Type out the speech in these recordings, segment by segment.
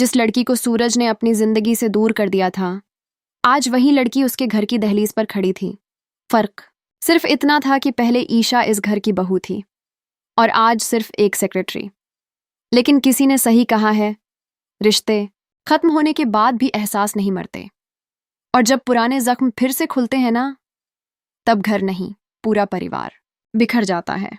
जिस लड़की को सूरज ने अपनी जिंदगी से दूर कर दिया था, आज वही लड़की उसके घर की दहलीज पर खड़ी थी। फर्क सिर्फ इतना था कि पहले ईशा इस घर की बहू थी और आज सिर्फ एक सेक्रेटरी। लेकिन किसी ने सही कहा है, रिश्ते खत्म होने के बाद भी एहसास नहीं मरते, और जब पुराने जख्म फिर से खुलते हैं ना, तब घर नहीं, पूरा परिवार बिखर जाता है।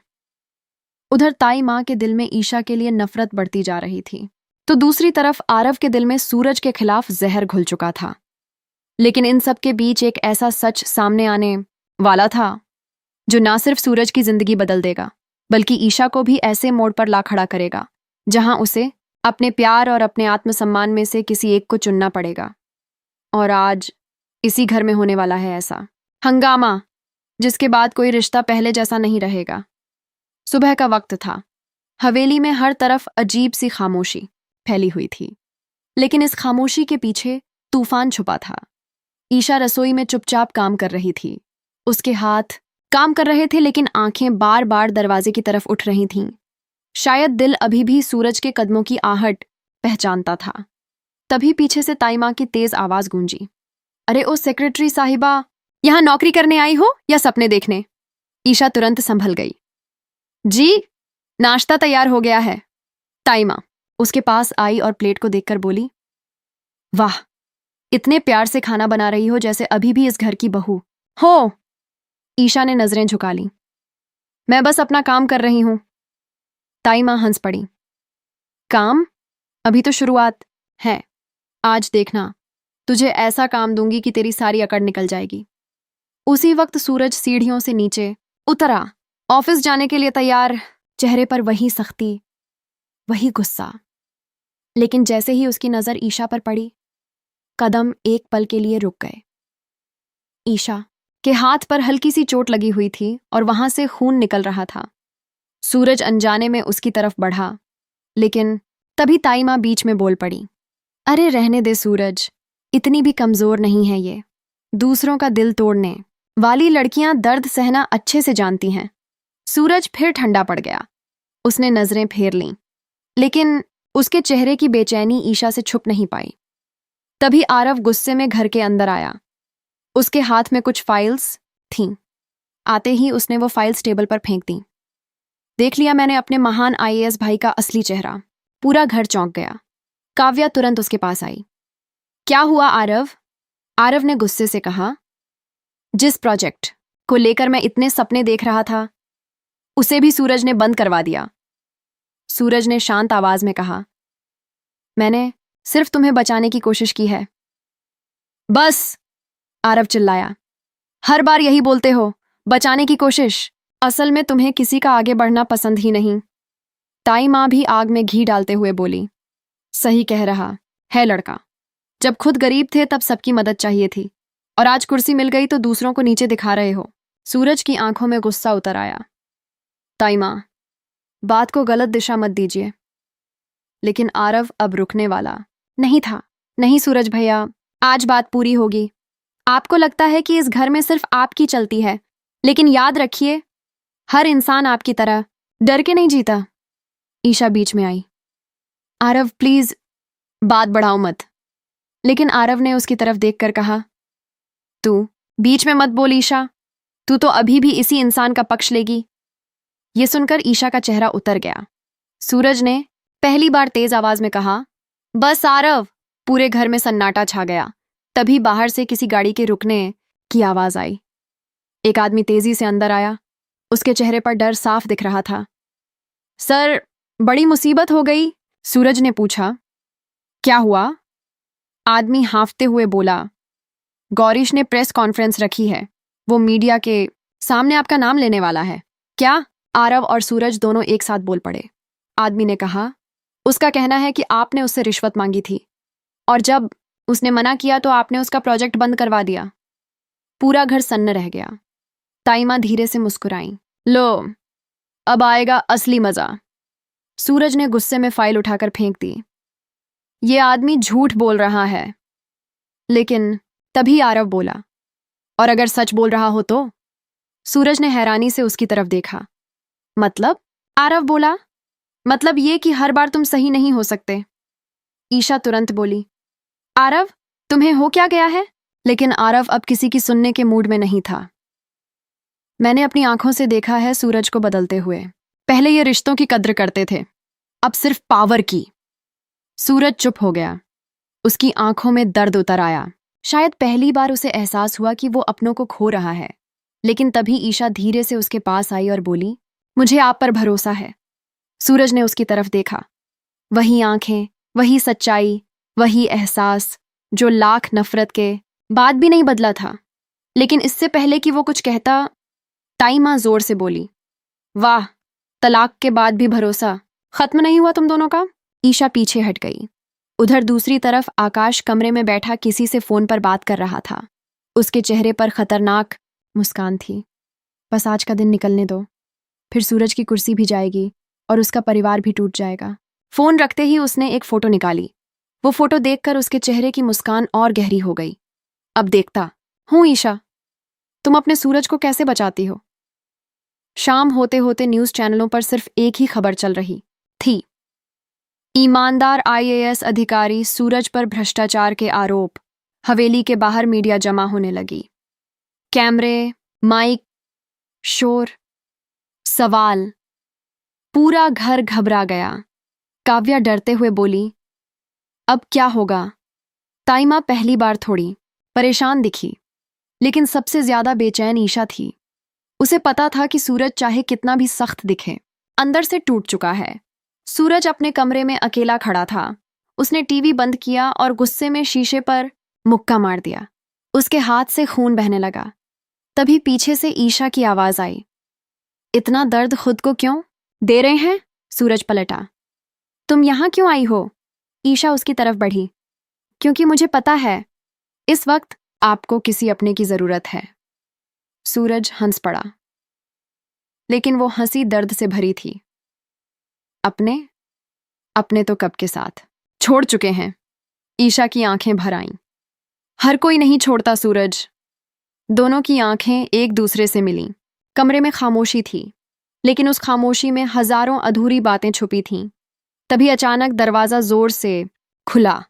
उधर ताई माँ के दिल में ईशा के लिए नफरत बढ़ती जा रही थी, तो दूसरी तरफ आरव के दिल में सूरज के खिलाफ जहर घुल चुका था। लेकिन इन सब के बीच एक ऐसा सच सामने आने वाला था जो ना सिर्फ सूरज की जिंदगी बदल देगा, बल्कि ईशा को भी ऐसे मोड़ पर ला खड़ा करेगा जहां उसे अपने प्यार और अपने आत्मसम्मान में से किसी एक को चुनना पड़ेगा। और आज इसी घर में होने वाला है ऐसा हंगामा जिसके बाद कोई रिश्ता पहले जैसा नहीं रहेगा। सुबह का वक्त था। हवेली में हर तरफ अजीब सी खामोशी फैली हुई थी, लेकिन इस खामोशी के पीछे तूफान छुपा था। ईशा रसोई में चुपचाप काम कर रही थी। उसके हाथ काम कर रहे थे, लेकिन आंखें बार बार दरवाजे की तरफ उठ रही थीं। शायद दिल अभी भी सूरज के कदमों की आहट पहचानता था। तभी पीछे से ताई माँ की तेज आवाज गूंजी, अरे ओ सेक्रेटरी साहिबा, यहां नौकरी करने आई हो या सपने देखने? ईशा तुरंत संभल गई। जी, नाश्ता तैयार हो गया है। ताई माँ उसके पास आई और प्लेट को देखकर बोली, वाह, इतने प्यार से खाना बना रही हो जैसे अभी भी इस घर की बहू हो। ईशा ने नजरें झुका ली। मैं बस अपना काम कर रही हूं। ताई माँ हंस पड़ी। काम? अभी तो शुरुआत है। आज देखना, तुझे ऐसा काम दूंगी कि तेरी सारी अकड़ निकल जाएगी। उसी वक्त सूरज सीढ़ियों से नीचे उतरा, ऑफिस जाने के लिए तैयार, चेहरे पर वही सख्ती, वही गुस्सा। लेकिन जैसे ही उसकी नजर ईशा पर पड़ी, कदम एक पल के लिए रुक गए। ईशा के हाथ पर हल्की सी चोट लगी हुई थी और वहां से खून निकल रहा था। सूरज अनजाने में उसकी तरफ बढ़ा, लेकिन तभी ताई माँ बीच में बोल पड़ी, अरे रहने दे सूरज, इतनी भी कमजोर नहीं है ये। दूसरों का दिल तोड़ने वाली लड़कियां दर्द सहना अच्छे से जानती हैं। सूरज फिर ठंडा पड़ गया। उसने नजरें फेर लीं, लेकिन उसके चेहरे की बेचैनी ईशा से छुप नहीं पाई। तभी आरव गुस्से में घर के अंदर आया। उसके हाथ में कुछ फाइल्स थीं। आते ही उसने वो फाइल्स टेबल पर फेंक दी। देख लिया मैंने अपने महान आईएएस भाई का असली चेहरा। पूरा घर चौंक गया। काव्या तुरंत उसके पास आई। क्या हुआ आरव? आरव ने गुस्से से कहा, जिस प्रोजेक्ट को लेकर मैं इतने सपने देख रहा था, उसे भी सूरज ने बंद करवा दिया। सूरज ने शांत आवाज में कहा, मैंने सिर्फ तुम्हें बचाने की कोशिश की है। बस, आरव चिल्लाया, हर बार यही बोलते हो, बचाने की कोशिश। असल में तुम्हें किसी का आगे बढ़ना पसंद ही नहीं। ताई माँ भी आग में घी डालते हुए बोली, सही कह रहा है लड़का। जब खुद गरीब थे तब सबकी मदद चाहिए थी, और आज कुर्सी मिल गई तो दूसरों को नीचे दिखा रहे हो। सूरज की आंखों में गुस्सा उतर आया। ताई माँ, बात को गलत दिशा मत दीजिए। लेकिन आरव अब रुकने वाला नहीं था। नहीं सूरज भैया, आज बात पूरी होगी। आपको लगता है कि इस घर में सिर्फ आपकी चलती है, लेकिन याद रखिए, हर इंसान आपकी तरह डर के नहीं जीता। ईशा बीच में आई। आरव प्लीज, बात बढ़ाओ मत। लेकिन आरव ने उसकी तरफ देखकर कहा, तू बीच में मत बोल ईशा, तू तो अभी भी इसी इंसान का पक्ष लेगी। ये सुनकर ईशा का चेहरा उतर गया। सूरज ने पहली बार तेज आवाज में कहा, बस आरव। पूरे घर में सन्नाटा छा गया। तभी बाहर से किसी गाड़ी के रुकने की आवाज आई। एक आदमी तेजी से अंदर आया। उसके चेहरे पर डर साफ दिख रहा था। सर, बड़ी मुसीबत हो गई? सूरज ने पूछा। क्या हुआ? आदमी हांफते हुए बोला, गौरीश ने प्रेस कॉन्फ्रेंस रखी है। वो मीडिया के सामने आपका नाम लेने वाला है। क्या? आरव और सूरज दोनों एक साथ बोल पड़े। आदमी ने कहा, उसका कहना है कि आपने उससे रिश्वत मांगी थी, और जब उसने मना किया तो आपने उसका प्रोजेक्ट बंद करवा दिया। पूरा घर सन्न रह गया। ताई माँ धीरे से मुस्कुराई। लो, अब आएगा असली मजा। सूरज ने गुस्से में फाइल उठाकर फेंक दी। ये आदमी झूठ बोल रहा है। लेकिन तभी आरव बोला, और अगर सच बोल रहा हो तो? सूरज ने हैरानी से उसकी तरफ देखा। मतलब? आरव बोला, मतलब ये कि हर बार तुम सही नहीं हो सकते। ईशा तुरंत बोली, आरव, तुम्हें हो क्या गया है? लेकिन आरव अब किसी की सुनने के मूड में नहीं था। मैंने अपनी आंखों से देखा है सूरज को बदलते हुए। पहले ये रिश्तों की कद्र करते थे, अब सिर्फ पावर की। सूरज चुप हो गया। उसकी आंखों में दर्द उतर आया। शायद पहली बार उसे एहसास हुआ कि वो अपनों को खो रहा है। लेकिन तभी ईशा धीरे से उसके पास आई और बोली, मुझे आप पर भरोसा है। सूरज ने उसकी तरफ देखा। वही आंखें, वही सच्चाई, वही एहसास जो लाख नफरत के बाद भी नहीं बदला था। लेकिन इससे पहले कि वो कुछ कहता, ताई माँ जोर से बोली, वाह, तलाक के बाद भी भरोसा खत्म नहीं हुआ तुम दोनों का? ईशा पीछे हट गई। उधर दूसरी तरफ आकाश कमरे में बैठा किसी से फोन पर बात कर रहा था। उसके चेहरे पर खतरनाक मुस्कान थी। बस आज का दिन निकलने दो, फिर सूरज की कुर्सी भी जाएगी और उसका परिवार भी टूट जाएगा। फोन रखते ही उसने एक फोटो निकाली। वो फोटो देखकर उसके चेहरे की मुस्कान और गहरी हो गई। अब देखता हूं ईशा, तुम अपने सूरज को कैसे बचाती हो। शाम होते होते न्यूज चैनलों पर सिर्फ एक ही खबर चल रही थी, ईमानदार आईएएस अधिकारी सूरज पर भ्रष्टाचार के आरोप। हवेली के बाहर मीडिया जमा होने लगी। कैमरे, माइक, शोर, सवाल। पूरा घर घबरा गया। काव्या डरते हुए बोली, अब क्या होगा? ताई माँ पहली बार थोड़ी परेशान दिखी, लेकिन सबसे ज्यादा बेचैन ईशा थी। उसे पता था कि सूरज चाहे कितना भी सख्त दिखे, अंदर से टूट चुका है। सूरज अपने कमरे में अकेला खड़ा था। उसने टीवी बंद किया और गुस्से में शीशे पर मुक्का मार दिया। उसके हाथ से खून बहने लगा। तभी पीछे से ईशा की आवाज आई, इतना दर्द खुद को क्यों दे रहे हैं? सूरज पलटा। तुम यहां क्यों आई हो? ईशा उसकी तरफ बढ़ी। क्योंकि मुझे पता है इस वक्त आपको किसी अपने की जरूरत है। सूरज हंस पड़ा, लेकिन वो हंसी दर्द से भरी थी। अपने तो कब के साथ छोड़ चुके हैं। ईशा की आंखें भर आईं। हर कोई नहीं छोड़ता सूरज। दोनों की आंखें एक दूसरे से मिलीं। कमरे में खामोशी थी, लेकिन उस खामोशी में हजारों अधूरी बातें छुपी थीं। तभी अचानक दरवाजा जोर से खुला।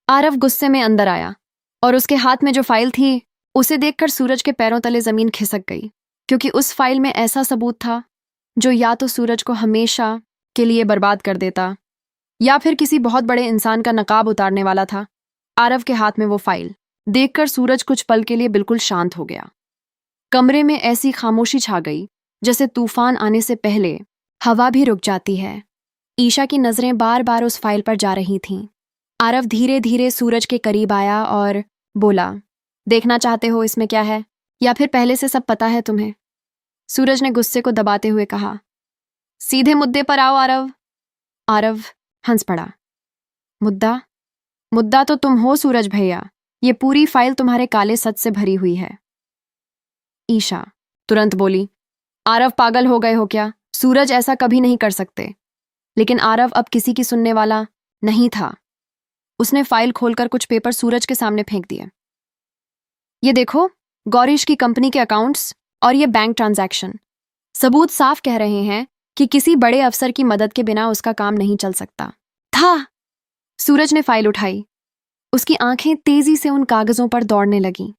आरव गुस्से में अंदर आया और उसके हाथ में जो फाइल थी उसे देखकर सूरज के पैरों तले जमीन खिसक गई, क्योंकि उस फाइल में ऐसा सबूत था जो या तो सूरज को हमेशा के लिए बर्बाद कर देता या फिर किसी बहुत बड़े इंसान का नकाब उतारने वाला था। आरव के हाथ में वो फाइल देखकर सूरज कुछ पल के लिए बिल्कुल शांत हो गया। कमरे में ऐसी खामोशी छा गई जैसे तूफान आने से पहले हवा भी रुक जाती है। ईशा की नजरें बार बार उस फाइल पर जा रही थीं। आरव धीरे धीरे सूरज के करीब आया और बोला, देखना चाहते हो इसमें क्या है, या फिर पहले से सब पता है तुम्हें? सूरज ने गुस्से को दबाते हुए कहा, सीधे मुद्दे पर आओ आरव। आरव हंस पड़ा। मुद्दा तो तुम हो सूरज भैया। ये पूरी फाइल तुम्हारे काले सच से भरी हुई है। ईशा तुरंत बोली, आरव पागल हो गए हो क्या? सूरज ऐसा कभी नहीं कर सकते। लेकिन आरव अब किसी की सुनने वाला नहीं था। उसने फाइल खोलकर कुछ पेपर सूरज के सामने फेंक दिए। ये देखो, गौरीश की कंपनी के अकाउंट्स और ये बैंक ट्रांजैक्शन। सबूत साफ कह रहे हैं कि किसी बड़े अफसर की मदद के बिना उसका काम नहीं चल सकता था। सूरज ने फाइल उठाई। उसकी आंखें तेजी से उन कागजों पर दौड़ने लगीं,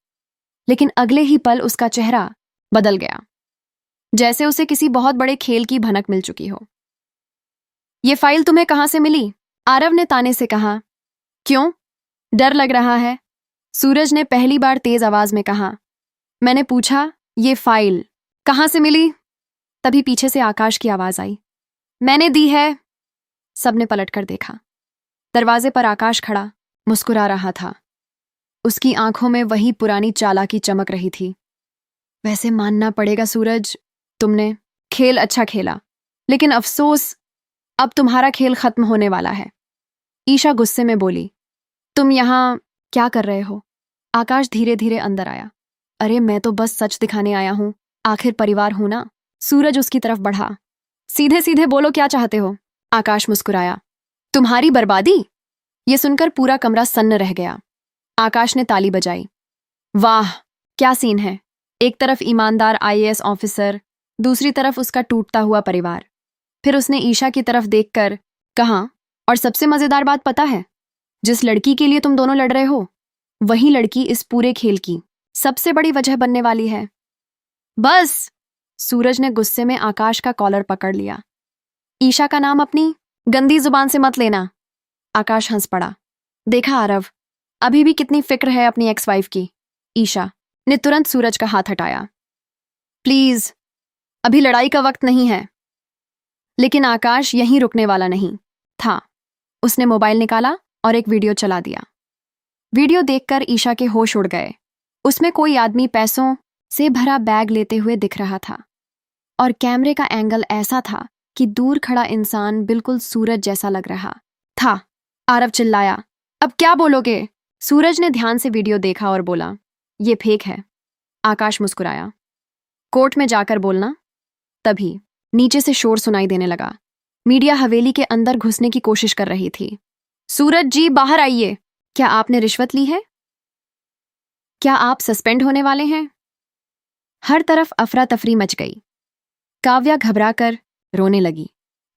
लेकिन अगले ही पल उसका चेहरा बदल गया, जैसे उसे किसी बहुत बड़े खेल की भनक मिल चुकी हो। ये फाइल तुम्हें कहां से मिली? आरव ने ताने से कहा। क्यों, डर लग रहा है? सूरज ने पहली बार तेज आवाज में कहा। मैंने पूछा, ये फाइल कहां से मिली? तभी पीछे से आकाश की आवाज आई, मैंने दी है। सबने पलटकर देखा। दरवाजे पर आकाश खड़ा मुस्कुरा रहा था। उसकी आंखों में वही पुरानी चालाकी चमक रही थी। वैसे मानना पड़ेगा सूरज, तुमने खेल अच्छा खेला, लेकिन अफसोस अब तुम्हारा खेल खत्म होने वाला है। ईशा गुस्से में बोली, तुम यहां क्या कर रहे हो? आकाश धीरे धीरे अंदर आया। अरे मैं तो बस सच दिखाने आया हूं, आखिर परिवार हूं ना। सूरज उसकी तरफ बढ़ा। सीधे सीधे बोलो, क्या चाहते हो? आकाश मुस्कुराया। तुम्हारी बर्बादी? ये सुनकर पूरा कमरा सन्न रह गया। आकाश ने ताली बजाई। वाह, क्या सीन है। एक तरफ ईमानदार आईएएस ऑफिसर, दूसरी तरफ उसका टूटता हुआ परिवार। फिर उसने ईशा की तरफ देखकर कहा, और सबसे मजेदार बात पता है? जिस लड़की के लिए तुम दोनों लड़ रहे हो, वही लड़की इस पूरे खेल की सबसे बड़ी वजह बनने वाली है। बस! सूरज ने गुस्से में आकाश का कॉलर पकड़ लिया। ईशा का नाम अपनी गंदी जुबान से मत लेना। आकाश हंस पड़ा। देखा आरव, अभी भी कितनी फिक्र है अपनी एक्स वाइफ की। ईशा ने तुरंत सूरज का हाथ हटाया। प्लीज, अभी लड़ाई का वक्त नहीं है। लेकिन आकाश यहीं रुकने वाला नहीं था। उसने मोबाइल निकाला और एक वीडियो चला दिया। वीडियो देखकर ईशा के होश उड़ गए। उसमें कोई आदमी पैसों से भरा बैग लेते हुए दिख रहा था और कैमरे का एंगल ऐसा था कि दूर खड़ा इंसान बिल्कुल सूरज जैसा लग रहा था। आरव चिल्लाया, अब क्या बोलोगे? सूरज ने ध्यान से वीडियो देखा और बोला, ये फेक है। आकाश मुस्कुराया, कोर्ट में जाकर बोलना। तभी नीचे से शोर सुनाई देने लगा। मीडिया हवेली के अंदर घुसने की कोशिश कर रही थी। सूरज जी, बाहर आइए। क्या आपने रिश्वत ली है? क्या आप सस्पेंड होने वाले हैं? हर तरफ अफरा तफरी मच गई। काव्या घबराकर रोने लगी।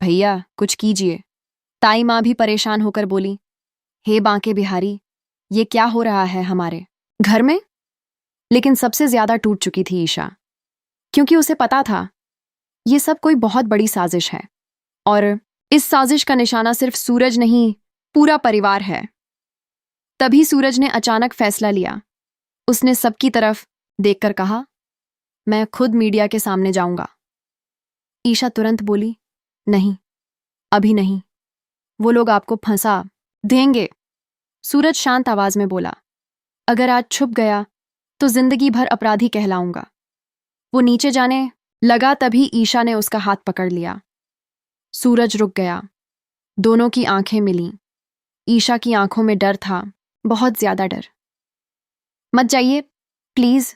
भैया, कुछ कीजिए। ताई माँ भी परेशान होकर बोली, हे बांके बिहारी, ये क्या हो रहा है हमारे घर में? लेकिन सबसे ज्यादा टूट चुकी थी ईशा, क्योंकि उसे पता था ये सब कोई बहुत बड़ी साजिश है और इस साजिश का निशाना सिर्फ सूरज नहीं, पूरा परिवार है। तभी सूरज ने अचानक फैसला लिया। उसने सबकी तरफ देखकर कहा, मैं खुद मीडिया के सामने जाऊंगा। ईशा तुरंत बोली, नहीं, अभी नहीं, वो लोग आपको फंसा देंगे। सूरज शांत आवाज में बोला, अगर आज छुप गया तो जिंदगी भर अपराधी कहलाऊंगा। वो नीचे जाने लगा, तभी ईशा ने उसका हाथ पकड़ लिया। सूरज रुक गया। दोनों की आंखें मिलीं। ईशा की आंखों में डर था, बहुत ज्यादा डर। मत जाइए, प्लीज।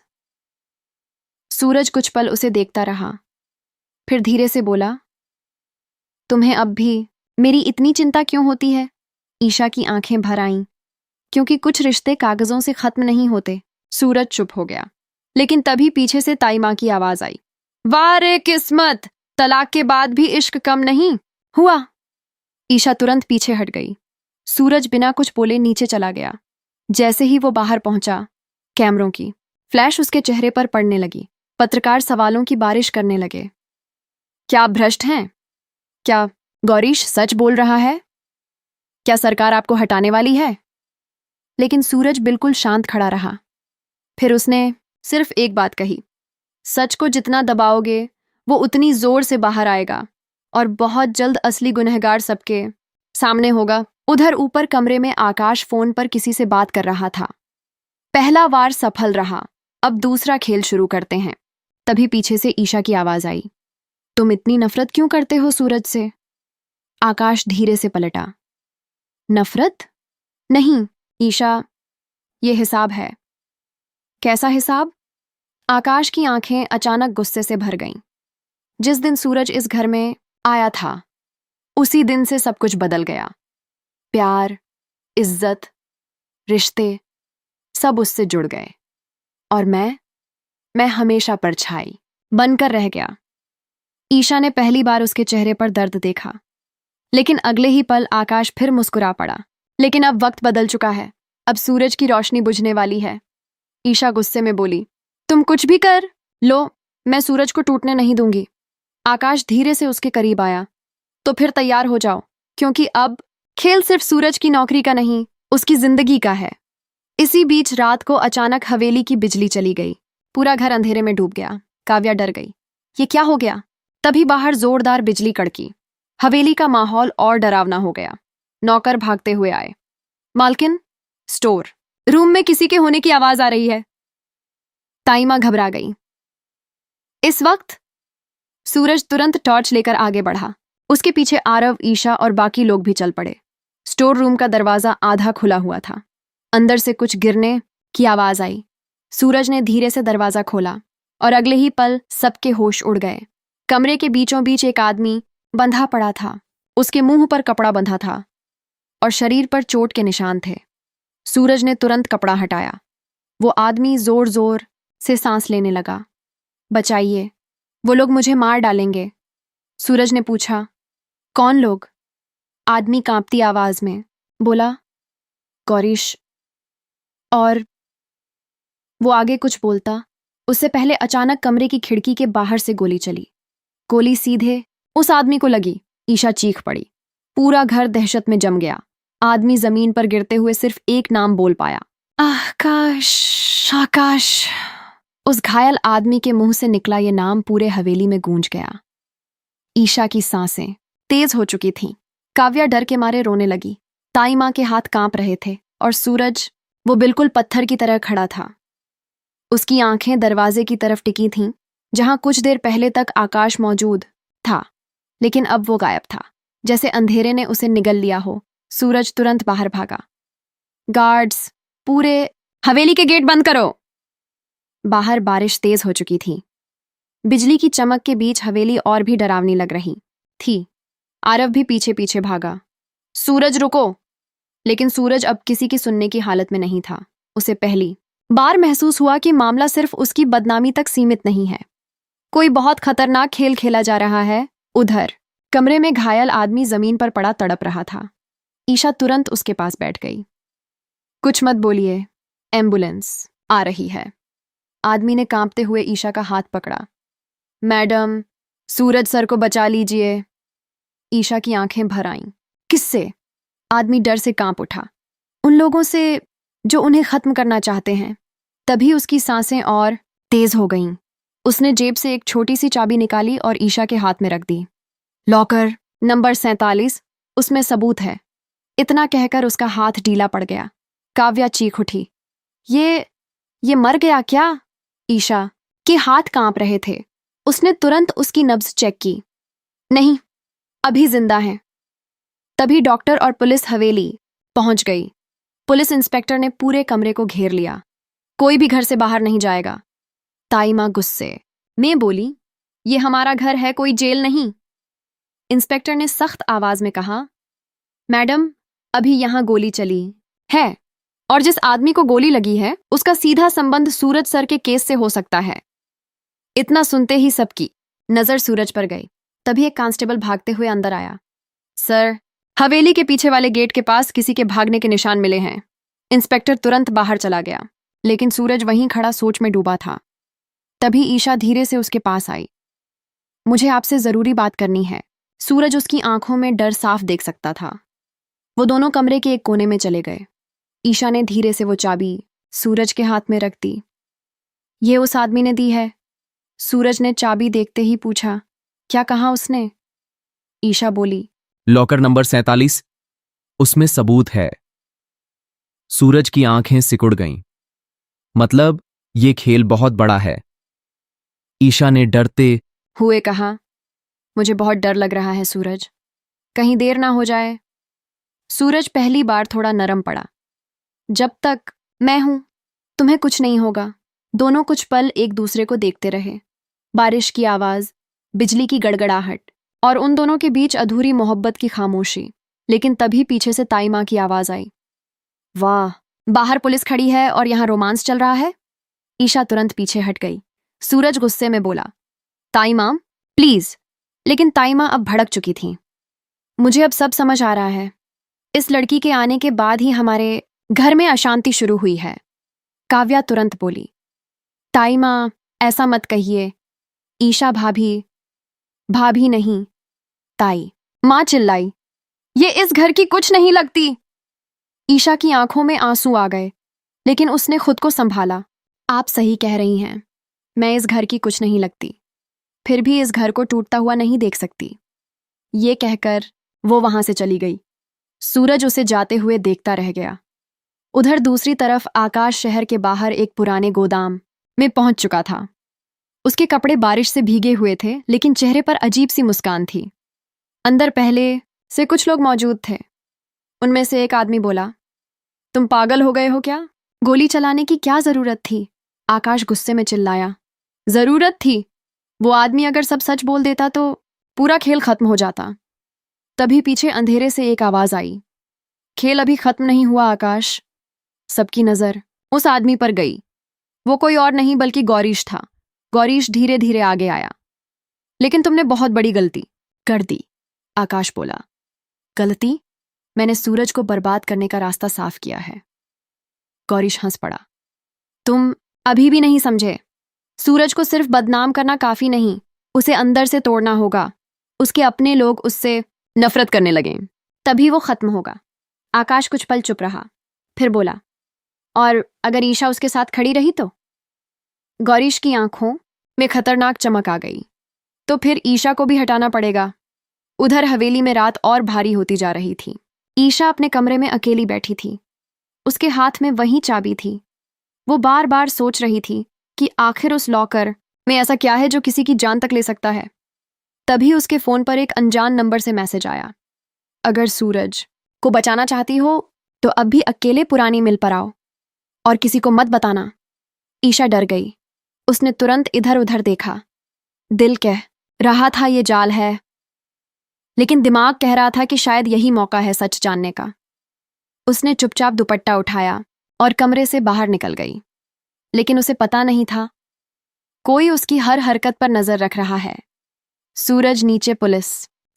सूरज कुछ पल उसे देखता रहा, फिर धीरे से बोला, तुम्हें अब भी मेरी इतनी चिंता क्यों होती है? ईशा की आंखें भर आईं, क्योंकि कुछ रिश्ते कागजों से खत्म नहीं होते। सूरज चुप हो गया, लेकिन तभी पीछे से ताई माँ की आवाज आई, वाह रे किस्मत, तलाक के बाद भी इश्क कम नहीं हुआ। ईशा तुरंत पीछे हट गई। सूरज बिना कुछ बोले नीचे चला गया। जैसे ही वो बाहर पहुंचा, कैमरों की फ्लैश उसके चेहरे पर पड़ने लगी। पत्रकार सवालों की बारिश करने लगे। क्या आप भ्रष्ट हैं? क्या गौरीश सच बोल रहा है? क्या सरकार आपको हटाने वाली है? लेकिन सूरज बिल्कुल शांत खड़ा रहा। फिर उसने सिर्फ एक बात कही, सच को जितना दबाओगे वो उतनी जोर से बाहर आएगा और बहुत जल्द असली गुनहगार सबके सामने होगा। उधर ऊपर कमरे में आकाश फोन पर किसी से बात कर रहा था। पहला वार सफल रहा, अब दूसरा खेल शुरू करते हैं। तभी पीछे से ईशा की आवाज आई, तुम इतनी नफरत क्यों करते हो सूरज से? आकाश धीरे से पलटा, नफरत नहीं ईशा, ये हिसाब है। कैसा हिसाब? आकाश की आंखें अचानक गुस्से से भर गईं। जिस दिन सूरज इस घर में आया था, उसी दिन से सब कुछ बदल गया। प्यार, इज्जत, रिश्ते, सब उससे जुड़ गए और मैं हमेशा परछाई बनकर रह गया। ईशा ने पहली बार उसके चेहरे पर दर्द देखा, लेकिन अगले ही पल आकाश फिर मुस्कुरा पड़ा। लेकिन अब वक्त बदल चुका है, अब सूरज की रोशनी बुझने वाली है। ईशा गुस्से में बोली, तुम कुछ भी कर लो, मैं सूरज को टूटने नहीं दूंगी। आकाश धीरे से उसके करीब आया, तो फिर तैयार हो जाओ, क्योंकि अब खेल सिर्फ सूरज की नौकरी का नहीं, उसकी जिंदगी का है। इसी बीच रात को अचानक हवेली की बिजली चली गई। पूरा घर अंधेरे में डूब गया। काव्या डर गई, ये क्या हो गया? तभी बाहर जोरदार बिजली कड़की। हवेली का माहौल और डरावना हो गया। नौकर भागते हुए आए, मालकिन, स्टोर रूम में किसी के होने की आवाज आ रही है। ताईमा घबरा गई। इस वक्त सूरज तुरंत टॉर्च लेकर आगे बढ़ा। उसके पीछे आरव, ईशा और बाकी लोग भी चल पड़े। स्टोर रूम का दरवाजा आधा खुला हुआ था। अंदर से कुछ गिरने की आवाज आई। सूरज ने धीरे से दरवाजा खोला और अगले ही पल सबके होश उड़ गए। कमरे के बीचों बीच एक आदमी बंधा पड़ा था। उसके मुंह पर कपड़ा बंधा था और शरीर पर चोट के निशान थे। सूरज ने तुरंत कपड़ा हटाया। वो आदमी जोर जोर से सांस लेने लगा। बचाइए, वो लोग मुझे मार डालेंगे। सूरज ने पूछा, कौन लोग? आदमी कांपती आवाज में बोला, गौरीश। और वो आगे कुछ बोलता उससे पहले अचानक कमरे की खिड़की के बाहर से गोली चली। गोली सीधे उस आदमी को लगी। ईशा चीख पड़ी। पूरा घर दहशत में जम गया। आदमी जमीन पर गिरते हुए सिर्फ एक नाम बोल पाया, आकाश, आकाश। उस घायल आदमी के मुंह से निकला ये नाम पूरे हवेली में गूंज गया। ईशा की सांसें तेज हो चुकी थीं। काव्या डर के मारे रोने लगी। ताई माँ के हाथ कांप रहे थे और सूरज, वो बिल्कुल पत्थर की तरह खड़ा था। उसकी आंखें दरवाजे की तरफ टिकी थीं, जहां कुछ देर पहले तक आकाश मौजूद था, लेकिन अब वो गायब था, जैसे अंधेरे ने उसे निगल लिया हो। सूरज तुरंत बाहर भागा। गार्ड्स, पूरे हवेली के गेट बंद करो। बाहर बारिश तेज हो चुकी थी। बिजली की चमक के बीच हवेली और भी डरावनी लग रही थी। आरव भी पीछे पीछे भागा। सूरज रुको। लेकिन सूरज अब किसी की सुनने की हालत में नहीं था। उसे पहली बार महसूस हुआ कि मामला सिर्फ उसकी बदनामी तक सीमित नहीं है। कोई बहुत खतरनाक खेल खेला जा रहा है। उधर कमरे में घायल आदमी जमीन पर पड़ा तड़प रहा था। ईशा तुरंत उसके पास बैठ गई। कुछ मत बोलिए, एम्बुलेंस आ रही है। आदमी ने कांपते हुए ईशा का हाथ पकड़ा। मैडम, सूरज सर को बचा लीजिए। ईशा की आंखें भर आईं। किससे? आदमी डर से कांप उठा। उन लोगों से जो उन्हें खत्म करना चाहते हैं। तभी उसकी सांसें और तेज हो गईं। उसने जेब से एक छोटी सी चाबी निकाली और ईशा के हाथ में रख दी। लॉकर नंबर 47, उसमें सबूत है। इतना कहकर उसका हाथ ढीला पड़ गया। काव्या चीख उठी। ये मर गया क्या? ईशा के हाथ कांप रहे थे। उसने तुरंत उसकी नब्ज चेक की। नहीं, अभी जिंदा है। तभी डॉक्टर और पुलिस हवेली पहुंच गई। पुलिस इंस्पेक्टर ने पूरे कमरे को घेर लिया। कोई भी घर से बाहर नहीं जाएगा। ताई माँ गुस्से में बोली, ये हमारा घर है, कोई जेल नहीं। इंस्पेक्टर ने सख्त आवाज में कहा, मैडम, अभी यहां गोली चली है और जिस आदमी को गोली लगी है उसका सीधा संबंध सूरज सर के केस से हो सकता है। इतना सुनते ही सबकी नजर सूरज पर गई। तभी एक कांस्टेबल भागते हुए अंदर आया। सर, हवेली के पीछे वाले गेट के पास किसी के भागने के निशान मिले हैं। इंस्पेक्टर तुरंत बाहर चला गया, लेकिन सूरज वहीं खड़ा सोच में डूबा था। तभी ईशा धीरे से उसके पास आई। मुझे आपसे जरूरी बात करनी है। सूरज उसकी आंखों में डर साफ देख सकता था। वो दोनों कमरे के एक कोने में चले गए। ईशा ने धीरे से वो चाबी सूरज के हाथ में रख दी। ये उस आदमी ने दी है। सूरज ने चाबी देखते ही पूछा, क्या कहा उसने? ईशा बोली, लॉकर नंबर 47, उसमें सबूत है। सूरज की आंखें सिकुड़ गईं। मतलब ये खेल बहुत बड़ा है। ईशा ने डरते हुए कहा, मुझे बहुत डर लग रहा है सूरज, कहीं देर ना हो जाए। सूरज पहली बार थोड़ा नरम पड़ा। जब तक मैं हूं, तुम्हें कुछ नहीं होगा। दोनों कुछ पल एक दूसरे को देखते रहे। बारिश की आवाज, बिजली की गड़गड़ाहट और उन दोनों के बीच अधूरी मोहब्बत की खामोशी। लेकिन तभी पीछे से ताई माँ की आवाज आई, वाह, बाहर पुलिस खड़ी है और यहां रोमांस चल रहा है। ईशा तुरंत पीछे हट गई। सूरज गुस्से में बोला, ताई माँ, प्लीज। लेकिन ताई माँ अब भड़क चुकी थी। मुझे अब सब समझ आ रहा है। इस लड़की के आने के बाद ही हमारे घर में अशांति शुरू हुई है। काव्या तुरंत बोली, ताई माँ, ऐसा मत कहिए। ईशा भाभी नहीं, ताई माँ चिल्लाई, ये इस घर की कुछ नहीं लगती। ईशा की आंखों में आंसू आ गए, लेकिन उसने खुद को संभाला। आप सही कह रही हैं, मैं इस घर की कुछ नहीं लगती, फिर भी इस घर को टूटता हुआ नहीं देख सकती। ये कहकर वो वहां से चली गई। सूरज उसे जाते हुए देखता रह गया। उधर दूसरी तरफ आकाश शहर के बाहर एक पुराने गोदाम में पहुंच चुका था। उसके कपड़े बारिश से भीगे हुए थे, लेकिन चेहरे पर अजीब सी मुस्कान थी। अंदर पहले से कुछ लोग मौजूद थे। उनमें से एक आदमी बोला, तुम पागल हो गए हो क्या? गोली चलाने की क्या जरूरत थी? आकाश गुस्से में चिल्लाया, जरूरत थी? वो आदमी अगर सब सच बोल देता तो पूरा खेल खत्म हो जाता। तभी पीछे अंधेरे से एक आवाज आई, खेल अभी खत्म नहीं हुआ आकाश। सबकी नजर उस आदमी पर गई। वो कोई और नहीं बल्कि गौरीश था। गौरीश धीरे धीरे आगे आया। लेकिन तुमने बहुत बड़ी गलती कर दी, आकाश बोला। गलती? मैंने सूरज को बर्बाद करने का रास्ता साफ किया है। गौरीश हंस पड़ा। तुम अभी भी नहीं समझे। सूरज को सिर्फ बदनाम करना काफी नहीं, उसे अंदर से तोड़ना होगा। उसके अपने लोग उससे नफरत करने लगे, तभी वो खत्म होगा। आकाश कुछ पल चुप रहा, फिर बोला, और अगर ईशा उसके साथ खड़ी रही तो? गौरीश की आंखों में खतरनाक चमक आ गई। तो फिर ईशा को भी हटाना पड़ेगा। उधर हवेली में रात और भारी होती जा रही थी। ईशा अपने कमरे में अकेली बैठी थी। उसके हाथ में वही चाबी थी। वो बार बार सोच रही थी कि आखिर उस लॉकर में ऐसा क्या है जो किसी की जान तक ले सकता है। तभी उसके फोन पर एक अनजान नंबर से मैसेज आया। अगर सूरज को बचाना चाहती हो तो अब भी अकेले पुरानी मिल पर आओ और किसी को मत बताना। ईशा डर गई। उसने तुरंत इधर उधर देखा। दिल कह रहा था ये जाल है, लेकिन दिमाग कह रहा था कि शायद यही मौका है सच जानने का। उसने चुपचाप दुपट्टा उठाया और कमरे से बाहर निकल गई। लेकिन उसे पता नहीं था, कोई उसकी हर हरकत पर नजर रख रहा है। सूरज नीचे पुलिस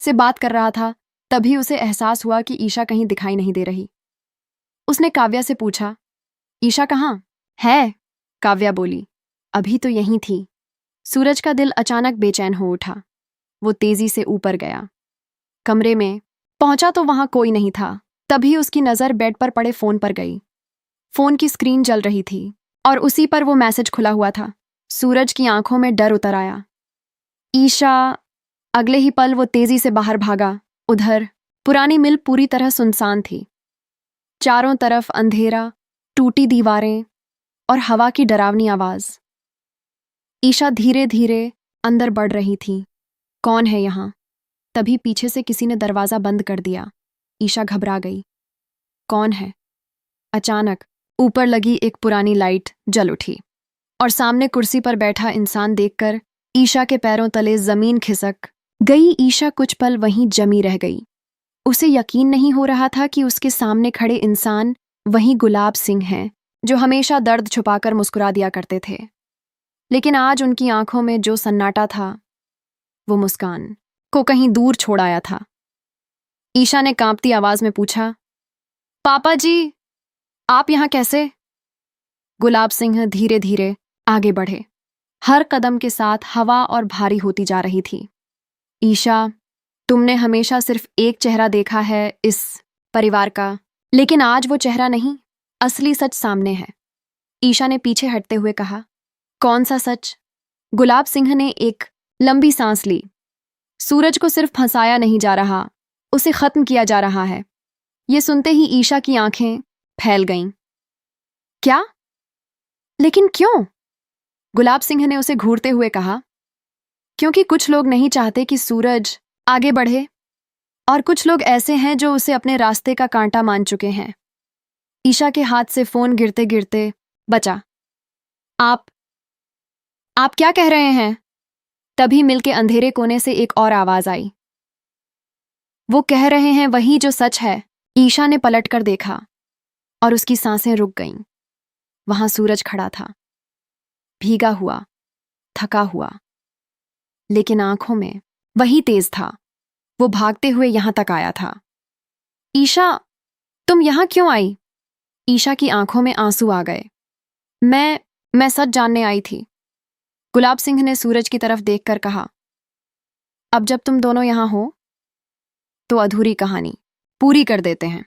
से बात कर रहा था। तभी उसे एहसास हुआ कि ईशा कहीं दिखाई नहीं दे रही। उसने काव्या से पूछा, ईशा कहाँ है? काव्या बोली, अभी तो यहीं थी। सूरज का दिल अचानक बेचैन हो उठा। वो तेजी से ऊपर गया। कमरे में पहुंचा तो वहां कोई नहीं था। तभी उसकी नजर बेड पर पड़े फोन पर गई। फोन की स्क्रीन जल रही थी और उसी पर वो मैसेज खुला हुआ था। सूरज की आंखों में डर उतर आया। ईशा। अगले ही पल वो तेजी से बाहर भागा। उधर पुरानी मिल पूरी तरह सुनसान थी। चारों तरफ अंधेरा, टूटी दीवारें और हवा की डरावनी आवाज। ईशा धीरे धीरे अंदर बढ़ रही थी। कौन है यहां? तभी पीछे से किसी ने दरवाजा बंद कर दिया। ईशा घबरा गई। कौन है? अचानक ऊपर लगी एक पुरानी लाइट जल उठी और सामने कुर्सी पर बैठा इंसान देखकर ईशा के पैरों तले जमीन खिसक गई। ईशा कुछ पल वहीं जमी रह गई। उसे यकीन नहीं हो रहा था कि उसके सामने खड़े इंसान वही गुलाब सिंह हैं जो हमेशा दर्द छुपाकर मुस्कुरा दिया करते थे। लेकिन आज उनकी आंखों में जो सन्नाटा था, वो मुस्कान को कहीं दूर छोड़ आया था। ईशा ने कांपती आवाज में पूछा, पापा जी, आप यहां कैसे? गुलाब सिंह धीरे धीरे आगे बढ़े। हर कदम के साथ हवा और भारी होती जा रही थी। ईशा, तुमने हमेशा सिर्फ एक चेहरा देखा है इस परिवार का, लेकिन आज वो चेहरा नहीं, असली सच सामने है। ईशा ने पीछे हटते हुए कहा। कौन सा सच? गुलाब सिंह ने एक लंबी सांस ली। सूरज को सिर्फ फंसाया नहीं जा रहा, उसे खत्म किया जा रहा है। ये सुनते ही ईशा की आंखें फैल गईं। क्या? लेकिन क्यों? गुलाब सिंह ने उसे घूरते हुए कहा। क्योंकि कुछ लोग नहीं चाहते कि सूरज आगे बढ़े, और कुछ लोग ऐसे हैं जो उसे अपने रास्ते का कांटा मान चुके हैं। ईशा के हाथ से फोन गिरते गिरते बचा। आप क्या कह रहे हैं? तभी मिल के अंधेरे कोने से एक और आवाज आई। वो कह रहे हैं वही जो सच है। ईशा ने पलटकर देखा और उसकी सांसें रुक गईं। वहां सूरज खड़ा था, भीगा हुआ, थका हुआ, लेकिन आंखों में वही तेज था। वो भागते हुए यहां तक आया था। ईशा, तुम यहां क्यों आई? ईशा की आंखों में आंसू आ गए। मैं सच जानने आई थी। गुलाब सिंह ने सूरज की तरफ देखकर कहा। अब जब तुम दोनों यहां हो तो अधूरी कहानी पूरी कर देते हैं।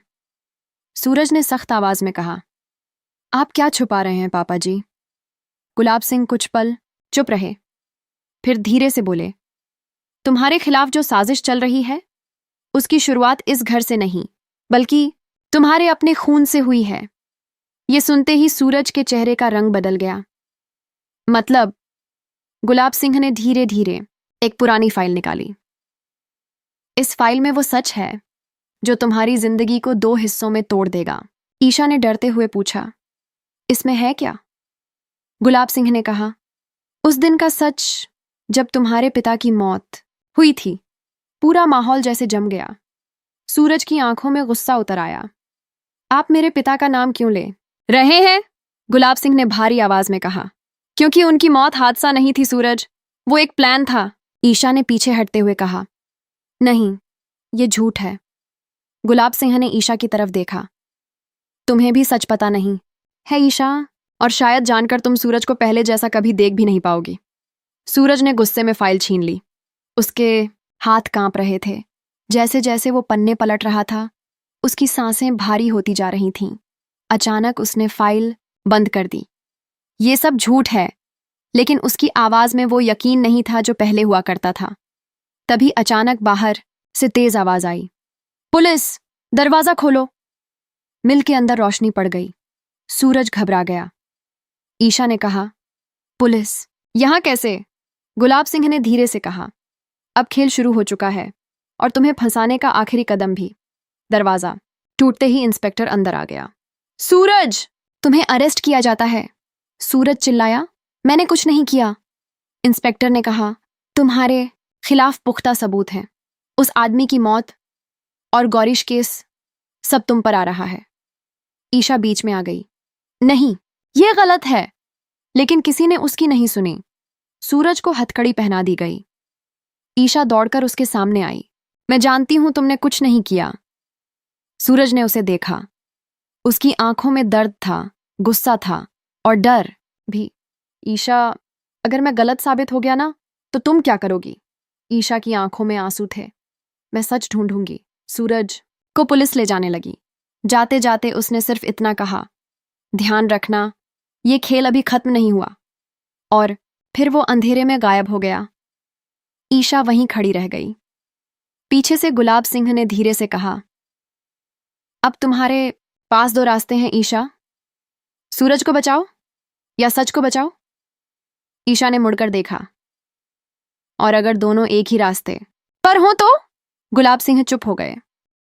सूरज ने सख्त आवाज में कहा। आप क्या छुपा रहे हैं पापा जी? गुलाब सिंह कुछ पल चुप रहे, फिर धीरे से बोले, तुम्हारे खिलाफ जो साजिश चल रही है उसकी शुरुआत इस घर से नहीं, बल्कि तुम्हारे अपने खून से हुई है। ये सुनते ही सूरज के चेहरे का रंग बदल गया। मतलब? गुलाब सिंह ने धीरे धीरे एक पुरानी फाइल निकाली। इस फाइल में वो सच है जो तुम्हारी जिंदगी को 2 हिस्सों में तोड़ देगा। ईशा ने डरते हुए पूछा, इसमें है क्या? गुलाब सिंह ने कहा, उस दिन का सच जब तुम्हारे पिता की मौत हुई थी। पूरा माहौल जैसे जम गया। सूरज की आंखों में गुस्सा उतर आया। आप मेरे पिता का नाम क्यों ले रहे हैं? गुलाब सिंह ने भारी आवाज में कहा। क्योंकि उनकी मौत हादसा नहीं थी सूरज, वो एक प्लान था। ईशा ने पीछे हटते हुए कहा, नहीं, ये झूठ है। गुलाब सिंह ने ईशा की तरफ देखा। तुम्हें भी सच पता नहीं है ईशा, और शायद जानकर तुम सूरज को पहले जैसा कभी देख भी नहीं पाओगी। सूरज ने गुस्से में फाइल छीन ली। उसके हाथ कांप रहे थे। जैसे जैसे वो पन्ने पलट रहा था, उसकी सांसें भारी होती जा रही थीं। अचानक उसने फाइल बंद कर दी। ये सब झूठ है, लेकिन उसकी आवाज में वो यकीन नहीं था जो पहले हुआ करता था। तभी अचानक बाहर से तेज आवाज आई, पुलिस, दरवाजा खोलो। मिल के अंदर रोशनी पड़ गई। सूरज घबरा गया। ईशा ने कहा, पुलिस यहां कैसे? गुलाब सिंह ने धीरे से कहा, अब खेल शुरू हो चुका है और तुम्हें फंसाने का आखिरी कदम भी। दरवाजा टूटते ही इंस्पेक्टर अंदर आ गया। सूरज, तुम्हें अरेस्ट किया जाता है। सूरज चिल्लाया, मैंने कुछ नहीं किया। इंस्पेक्टर ने कहा, तुम्हारे खिलाफ पुख्ता सबूत हैं। उस आदमी की मौत और गौरीश केस सब तुम पर आ रहा है। ईशा बीच में आ गई, नहीं, यह गलत है। लेकिन किसी ने उसकी नहीं सुनी। सूरज को हथकड़ी पहना दी गई। ईशा दौड़कर उसके सामने आई। मैं जानती हूं तुमने कुछ नहीं किया। सूरज ने उसे देखा। उसकी आंखों में दर्द था, गुस्सा था और डर भी। ईशा, अगर मैं गलत साबित हो गया ना, तो तुम क्या करोगी? ईशा की आंखों में आंसू थे। मैं सच ढूंढूंगी। सूरज को पुलिस ले जाने लगी। जाते जाते उसने सिर्फ इतना कहा, ध्यान रखना, ये खेल अभी खत्म नहीं हुआ। और फिर वो अंधेरे में गायब हो गया। ईशा वहीं खड़ी रह गई। पीछे से गुलाब सिंह ने धीरे से कहा, अब तुम्हारे पास दो रास्ते हैं ईशा, सूरज को बचाओ या सच को बचाओ। ईशा ने मुड़कर देखा, और अगर दोनों एक ही रास्ते पर हो तो? गुलाब सिंह चुप हो गए।